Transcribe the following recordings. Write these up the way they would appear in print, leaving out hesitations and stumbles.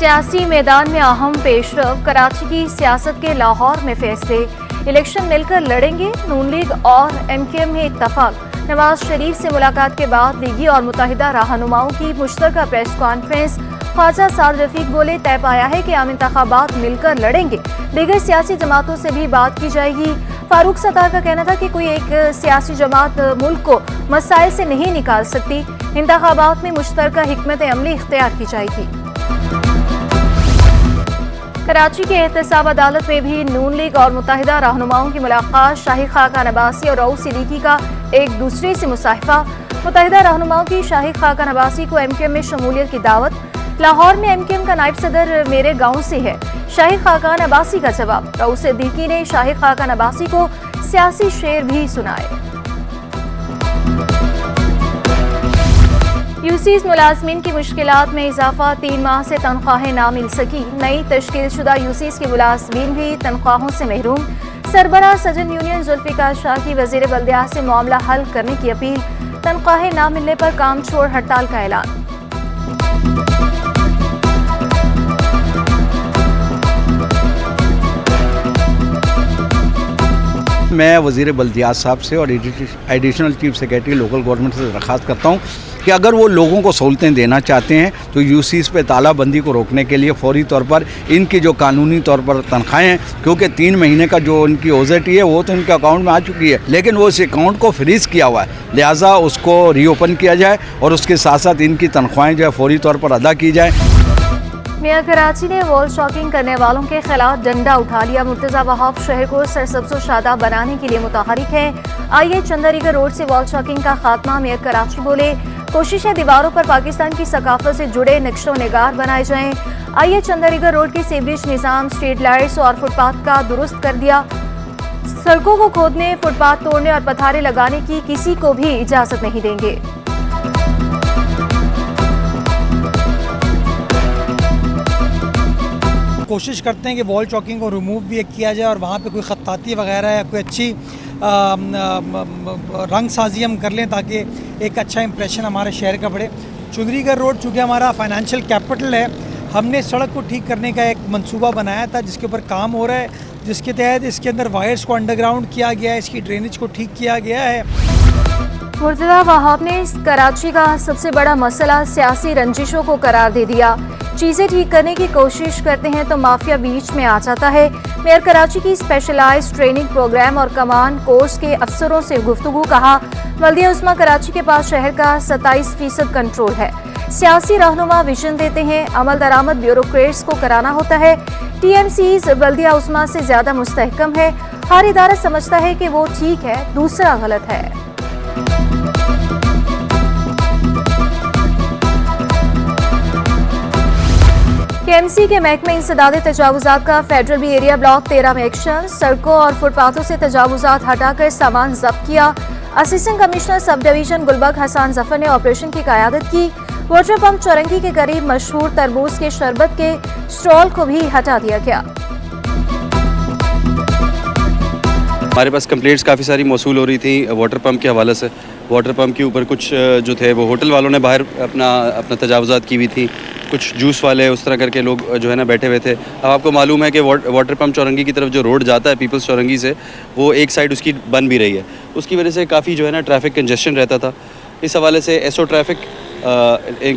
सियासी मैदान में अहम पेशरफ, कराची की सियासत के लाहौर में फैसले, इलेक्शन मिलकर लड़ेंगे, नून लीग और एमकेएम में इत्तफाक। नवाज शरीफ से मुलाकात के बाद लीगी और मुत्तहिदा रहनुमाओं की मुश्तरका प्रेस कॉन्फ्रेंस। ख्वाजा साद रफीक बोले, तय पाया है कि आम इंतखाबात मिलकर लड़ेंगे, दीगर सियासी जमातों से भी बात की जाएगी। फारूक सत्तार का कहना था कि कोई एक सियासी जमात मुल्क को मसाइल से नहीं निकाल सकती, इंतखाबात में मुश्तरका हिकमत अमली इख्तियार की जाएगी। कराची के एहतसाब अदालत में भी नून लीग और मुत्तहिदा रहनुमाओं की मुलाकात। शाही खाकान अब्बासी और रऊफ सिद्दीकी का एक दूसरे से मुसाहिफा। मुत्तहिदा रहनुमाओं की शाही खाकान अब्बासी को एमकेएम में शमूलियत की दावत। लाहौर में एमकेएम का नायब सदर मेरे गांव से है, शाही खाकान अब्बासी का जवाब। रऊफ सिद्दीकी ने शाही खाकान अब्बासी को सियासी शेर भी सुनाए। यूसीस मुलाजमीन की मुश्किलात में इजाफा, 3 माह से तनख्वाहें ना मिल सकी। नई तश्कील शुदा यूसीस के मुलाजमीन भी तनख्वाहों से महरूम। सरबराह सजन यूनियन जुल्फिकार शाह की वजीर बल्दिया से मामला हल करने की अपील। तनख्वाहें ना मिलने पर काम छोड़ हड़ताल का ऐलान। मैं वज़ीर बल्दियात साहब से और additional chief secretary local government से दरख्वास्त करता हूँ कि अगर वो लोगों को सहूलतें देना चाहते हैं तो यूसीस पे तालाबंदी को रोकने के लिए फौरी तौर पर इनकी जो कानूनी तौर पर तनख्वाहें हैं, क्योंकि 3 महीने का जो उनकी ओजेटी है वो तो इनके अकाउंट में आ चुकी है, लेकिन वो इस अकाउंट को फ्रीज़ किया हुआ है, लिहाजा उसको रीओपन किया जाए और उसके साथ साथ इनकी तनख्वाहें जो है फौरी तौर पर अदा की जाए। मेयर कराची ने वॉल शॉकिंग करने वालों के खिलाफ डंडा उठा लिया। मुर्तज़ा वहाब शहर को सरसब्ज़ व शादाब बनाने के लिए मुतहरिक है। आइए चंदरीगर रोड से वॉल शॉकिंग का खात्मा। मेयर कराची बोले, कोशिश है दीवारों पर पाकिस्तान की सकाफत से जुड़े नक्शो निगार बनाए जाएं। आइए चंदरीगर रोड के सीवरेज निज़ाम, स्ट्रीट लाइट्स और फुटपाथ का दुरुस्त कर दिया। सड़कों को खोदने, फुटपाथ तोड़ने और पथारे लगाने की किसी को भी इजाज़त नहीं देंगे। कोशिश करते हैं कि वॉल चॉकिंग को रिमूव भी किया जाए और वहाँ पे कोई ख़त्ताती वगैरह या कोई अच्छी रंग साजी हम कर लें ताकि एक अच्छा इंप्रेशन हमारे शहर का पड़े। चुंदरीगढ़ रोड चूँकि हमारा फाइनेंशियल कैपिटल है, हमने सड़क को ठीक करने का एक मंसूबा बनाया था जिसके ऊपर काम हो रहा है, जिसके तहत इसके अंदर वायर्स को अंडरग्राउंड किया गया है, इसकी ड्रेनेज को ठीक किया गया है। मुर्तज़ा वहाब ने कराची का सबसे बड़ा मसला सियासी रंजिशों को करार दे दिया। चीज़ें ठीक करने की कोशिश करते हैं तो माफिया बीच में आ जाता है। मेयर कराची की स्पेशलाइज्ड ट्रेनिंग प्रोग्राम और कमांड कोर्स के अफसरों से गुफ्तगू। कहा, बल्दिया उस्मा कराची के पास शहर का 27% कंट्रोल है। सियासी रहनुमा विजन देते हैं, अमल दरामद ब्यूरोक्रेट्स को कराना होता है। TMCs बल्दिया उस्मा से ज़्यादा मुस्तहकम है। हर इदारा समझता है कि वो ठीक है, दूसरा गलत है। KMC के महकमे इंसदादे तजावुजात का फेडरल बी एरिया ब्लॉक 13 में एक्शन। सड़कों और फुटपाथों से तजावुजात हटाकर सामान जब्त किया। Assistant commissioner sub division Gulberg Hassan Zafar ने ऑपरेशन की क़यादत की। वाटर पंप चौरंगी के करीब मशहूर तरबूज के शरबत के स्टॉल को भी हटा दिया गया। हमारे पास कंप्लेंट्स काफ़ी सारी मौसूल हो रही थी वाटर पंप के हवाले से। वाटर पंप के ऊपर कुछ जो थे वो होटल वालों ने बाहर अपना तजावुजात की हुई थी, कुछ जूस वाले उस तरह करके लोग जो है ना बैठे हुए थे। अब आपको मालूम है कि वाटर पंप चौरंगी की तरफ जो रोड जाता है पीपल्स चौरंगी से, वो एक साइड उसकी बन भी रही है, उसकी वजह से काफ़ी जो है ना ट्रैफिक कंजेशन रहता था। इस हवाले से एसओ ट्रैफिक,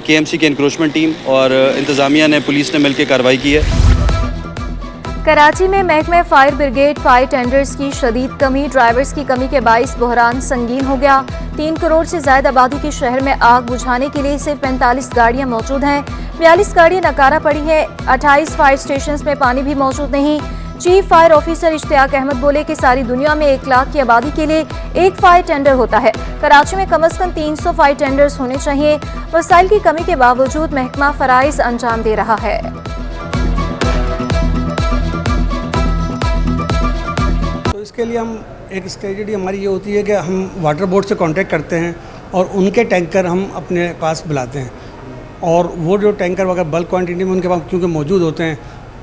KMC की इंक्रोचमेंट टीम और इंतज़ामिया ने, पुलिस ने मिलकर कार्रवाई की है। कराची में महकमे फायर ब्रिगेड फायर टेंडर्स की शदीद कमी। ड्राइवर्स की कमी के बाइस बहरान संगीन हो गया। 3 करोड़ से ज्यादा आबादी के शहर में आग बुझाने के लिए सिर्फ 45 गाड़ियां मौजूद हैं। 42 गाड़ियां नकारा पड़ी हैं। 28 फायर स्टेशन में पानी भी मौजूद नहीं। Chief fire officer Ishtiaq Ahmed बोले कि सारी दुनिया में 1 लाख की आबादी के लिए एक फायर टेंडर होता है। कराची में कम अज कम 300 फायर टेंडर्स होने चाहिए। वसाइल की कमी के बावजूद महकमा फराइज अंजाम दे रहा है। इसके लिए हम एक स्ट्रेटजी हमारी ये होती है कि हम वाटर बोर्ड से कांटेक्ट करते हैं और उनके टैंकर हम अपने पास बुलाते हैं, और वो जो टैंकर वगैरह बल्क क्वांटिटी में उनके पास क्योंकि मौजूद होते हैं,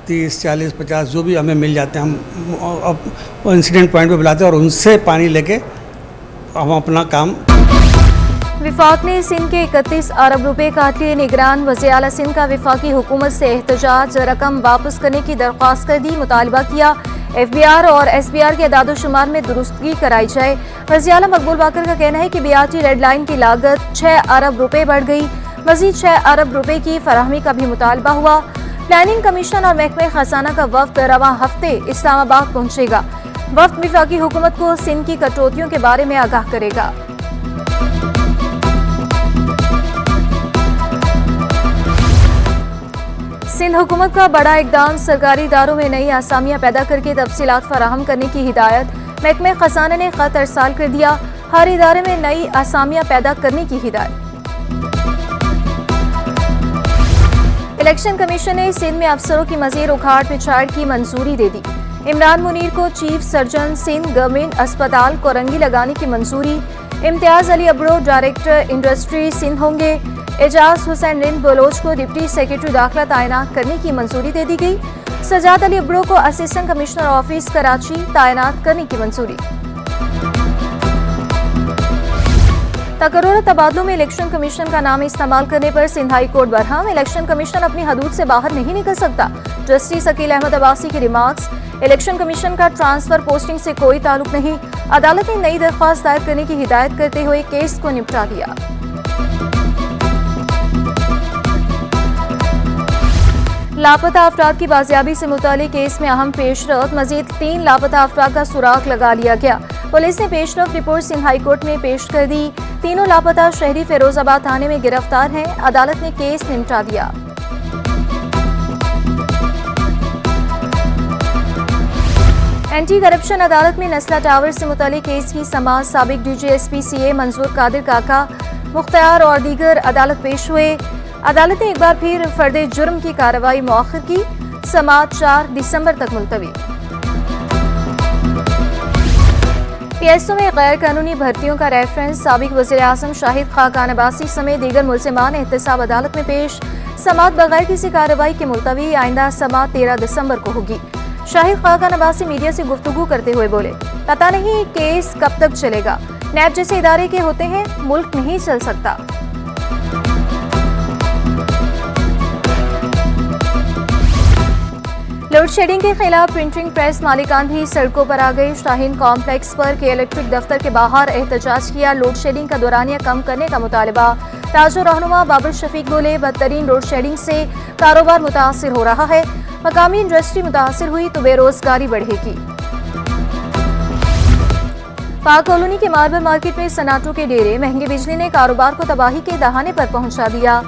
30, 40, 50 जो भी हमें मिल जाते हैं, हम इंसिडेंट पॉइंट पे बुलाते हैं और उनसे पानी लेके हम अपना काम वफाक ने सिंध के 31 अरब रुपए काट लिए। निगरान वज़ीर आला सिंध का वफाकी हुकूमत से एहतजाज, रकम वापस करने की दरख्वास्त कर दी। मुतालबा किया FBR और SBR के अदाद-ओ-शुमार में दुरुस्तगी कराई जाए। वज़ीर आला मकबूल बाकर का कहना है कि BRT रेड लाइन की लागत 6 अरब रुपए बढ़ गई। मजीद 6 अरब रुपए की फराहमी का भी मुतालबा हुआ। प्लानिंग कमीशन और महकमे खजाना का वफ्द रवां हफ्ते इस्लामाबाद पहुंचेगा। वफ्द वफाकी हुकूमत को सिंध की कटौतियों के बारे में आगाह करेगा। सिंध हुकूमत का बड़ा इकदाम, सरकारी इदारों में नई आसामियां पैदा करके तफसीलात फराहम करने की हिदायत। महकमे खजाना ने खत अरसाल कर दिया, हर इदारे में नई आसामियां पैदा करने की हिदायत। इलेक्शन कमीशन ने सिंध में अफसरों की मजीद उखाड़ पिछाड़ की मंजूरी दे दी। इमरान मुनीर को चीफ सर्जन सिंध गवर्नमेंट अस्पताल कोरंगी लगाने की मंजूरी। इम्तियाज अली अब्रो डायरेक्टर इंडस्ट्री सिंध होंगे। एजाज हुसैन रिंद बलोच को डिप्टी सेक्रेटरी दाखिला तैनात करने की मंजूरी दे दी गई। सजाद अली अब्रो को असिस्टेंट कमिश्नर ऑफिस कराची तैनात करने की मंजूरी। तकर्रुर तबादलों में इलेक्शन कमीशन का नाम इस्तेमाल करने पर Sindh high court Barham. Election commission अपनी हदूद से बाहर नहीं निकल सकता। जस्टिस अकील अहमद अब्बासी की रिमार्क्स, इलेक्शन कमीशन का ट्रांसफर पोस्टिंग से कोई ताल्लुक नहीं। अदालत ने नई दरख्वास्त दायर करने की हिदायत करते हुए केस को निपटा दिया। लापता अफराद की बाजियाबी से मुतालिक केस में अहम पेशरफ, मजीद 3 लापता अफराद का सुराग लगा लिया गया। पुलिस ने पेशरफ रिपोर्ट सिंध हाई कोर्ट में पेश कर दी। तीनों लापता शहरी फिरोजाबाद थाने में गिरफ्तार हैं। अदालत ने केस निपटा दिया। एंटी करप्शन अदालत में नस्ला टावर से मुतालिक केस की समाअत साबिक DGSP CA मंजूर कादिर काका, मुख्तार और दीगर अदालत पेश हुए। अदालत ने एक बार फिर फर्दे जुर्म की कार्रवाई मौखर की। समाअत 4 दिसंबर तक मुलतवी। PSO में गैर कानूनी भर्तियों का रेफरेंस, साबिक वज़ीर आज़म शाहिद खाकान अब्बासी समेत दीगर मुल्ज़िमान एहतसाब अदालत में पेश। समाअत बगैर किसी कार्रवाई के मुलतवी। आइंदा समाअत 13 दिसंबर को होगी। शाहिद खाकान अब्बासी मीडिया से गुफ्तगू करते हुए बोले, पता नहीं केस कब तक चलेगा। नैब जैसे इदारे के होते हैं, मुल्क नहीं चल सकता। लोड शेडिंग के खिलाफ प्रिंटिंग प्रेस मालिकान भी सड़कों पर आ गए। शाहीन कॉम्प्लेक्स पर के इलेक्ट्रिक दफ्तर के बाहर एहतजाज किया। लोड शेडिंग का दौरानिया कम करने का मुतालबा। ताजो रहनुमा बाबर शफीक बोले, बदतरीन लोड शेडिंग से कारोबार मुतासिर हो रहा है। मकामी इंडस्ट्री मुतासिर हुई तो बेरोजगारी बढ़ेगी। पाक कॉलोनी के मार्बल मार्केट में सन्नाटों के डेरे, महंगी बिजली ने कारोबार को तबाही के दहाने पर पहुंचा दिया।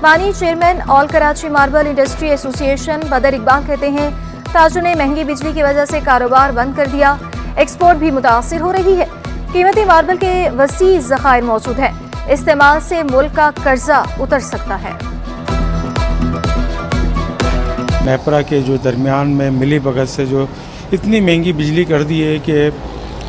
मानी chairman all Karachi marble industry association बदर इकबाल कहते हैं, ताजों ने महंगी बिजली की वजह से कारोबार बंद कर दिया। एक्सपोर्ट भी मुतासिर हो रही है। कीमती मार्बल के वसी ज़खायर मौजूद हैं। इस्तेमाल से मुल्क का कर्जा उतर सकता है। नेपरा के जो दरमियान में मिली भगत से जो इतनी महंगी बिजली कर दी है कि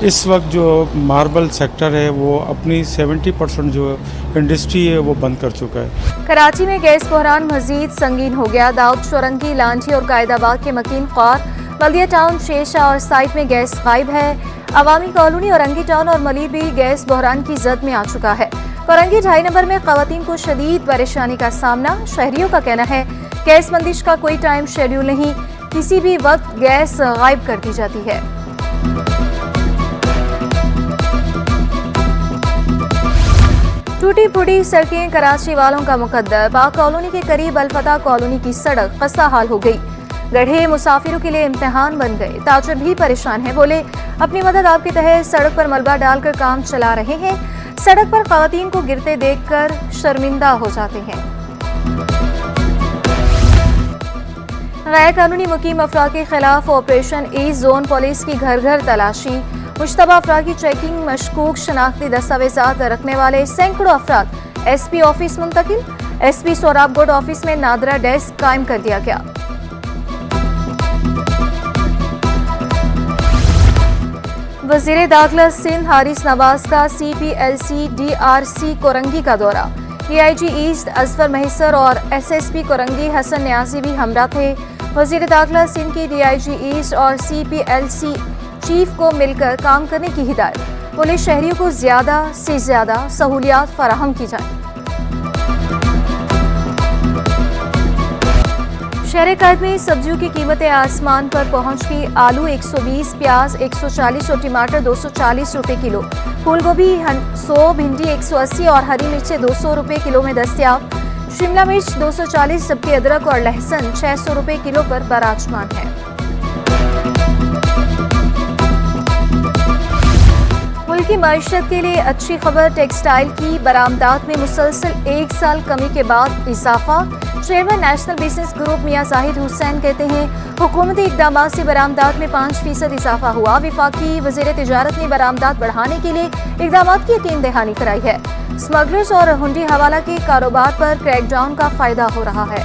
इस वक्त जो मार्बल सेक्टर है वो अपनी 70% जो इंडस्ट्री है वो बंद कर चुका है। कराची में गैस बहरान मजीद संगीन हो गया। दाऊद चौरंगी, लांठी और कायदाबाद के मकीन ख्वार, बल्दिया टाउन, शेषा और साइट में गैस गायब है। अवामी कॉलोनी, औरंगी टाउन और मलिर भी गैस बहरान की जद में आ चुका है। कोरंगी 2.5 नंबर में खवातीन को शदीद परेशानी का सामना। शहरियों का कहना है गैस बंदिश का कोई टाइम शेड्यूल नहीं, किसी भी वक्त गैस गायब कर दी जाती है। टूटी फूटी सड़कें कराची वालों का मुकद्दर। पाक कॉलोनी के करीब अलफता कॉलोनी की सड़क खस्ता हाल हो गई। गड्ढे मुसाफिरों के लिए इम्तिहान बन गए। ताजर भी परेशान है, बोले अपनी मदद आपके तहत सड़क पर मलबा डालकर काम चला रहे हैं। सड़क पर खवातीन को गिरते देखकर शर्मिंदा हो जाते हैं। गैर कानूनी मुकीम अफराद के खिलाफ ऑपरेशन ईस्ट जोन, पुलिस की घर घर तलाशी। मुश्तबा अफराद की चेकिंग, मशकूक शनाख्ती दस्तावेजात रखने वाले सैकड़ों अफराद SP ऑफिस मुंतकिल। SP सोराबगोड ऑफिस में नादरा डेस्क कायम कर दिया गया। वजीर दाखिला सिंध हारिस नवाज का CPLC DRC कोरंगी का दौरा। DIG ईस्ट अजफर महिसर और SSP कोरंगी हसन न्याजी भी हमरा थे। वजीर दाखिला सिंध की DIG ईस्ट और CPLC चीफ को मिलकर काम करने की हिदायत। बोले शहरियों को ज़्यादा से ज़्यादा सहूलियात फराहम की जाए। शहर कैद में सब्जियों की कीमतें आसमान पर पहुंच गई। आलू 120, प्याज 140 और टमाटर 240 रुपए किलो। फूल गोभी 100, भिंडी 180 और हरी मिर्चें 200 रुपए किलो में दस्तयाब। शिमला मिर्च 240 जबकि अदरक और लहसुन 600 रुपए किलो पर बराजमान है। मुल्क की मईशत के लिए अच्छी खबर, टेक्सटाइल की बरामदात में मुसलसल 1 साल कमी के बाद इजाफा। चेयरमैन नेशनल बिजनेस ग्रुप मियां जाहिद हुसैन कहते हैं हुकूमती इकदाम से बरामदात में 5% इजाफा हुआ। वफाकी वज़ीर तिजारत ने बरामदात बढ़ाने के लिए इकदाम की यकीन दहानी कराई है। स्मगलर्स और हुंडी हवाला के कारोबार पर क्रैकडाउन का फायदा हो रहा है।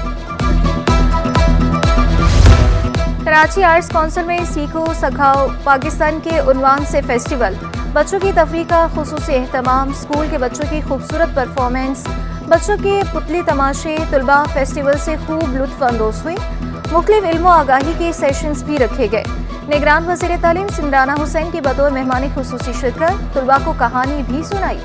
कराची आर्ट्स काउंसिल में सीखो सखाओ पाकिस्तान के उन्वान से फेस्टिवल। बच्चों की तफरीह का खुसूसी एहतमाम, स्कूल के बच्चों की खूबसूरत परफॉर्मेंस, बच्चों के पुतली तमाशे, तुलबा फेस्टिवल से खूब लुत्फ अंदोज हुए। मुख्तलिफ इल्म आगाही के सेशंस भी रखे गए। निगरान वज़ीर तालीम सिमराना हुसैन की बतौर मेहमान खुसूसी शिरकत, तुलबा को कहानी भी सुनाई।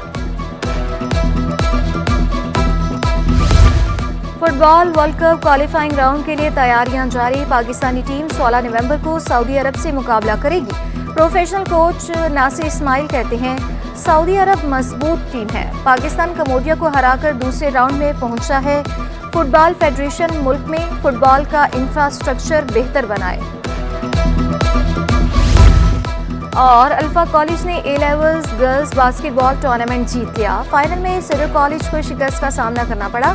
Football world cup qualifying round के लिए तैयारियां जारी। पाकिस्तानी टीम 16 नवंबर को सऊदी अरब से मुकाबला करेगी। प्रोफेशनल कोच नासिर इस्माइल कहते हैं सऊदी अरब मजबूत टीम है। पाकिस्तान कम्बोडिया को हराकर दूसरे राउंड में पहुंचा है। फुटबॉल फेडरेशन मुल्क में फुटबॉल का इंफ्रास्ट्रक्चर बेहतर बनाए। और अल्फा कॉलेज ने A levels girls basketball tournament जीत लिया। फाइनल में सिडर कॉलेज को शिकस्त का सामना करना पड़ा।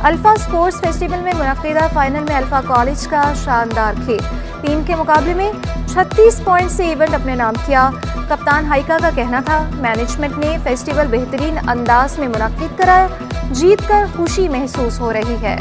अल्फा स्पोर्ट्स फेस्टिवल में मुनक्किदा फाइनल में अल्फा कॉलेज का शानदार खेल, टीम के मुकाबले में 36 पॉइंट से इवेंट अपने नाम किया। कप्तान हाइका का कहना था मैनेजमेंट ने फेस्टिवल बेहतरीन अंदाज में मुनक्किद कराया, जीत कर खुशी महसूस हो रही है।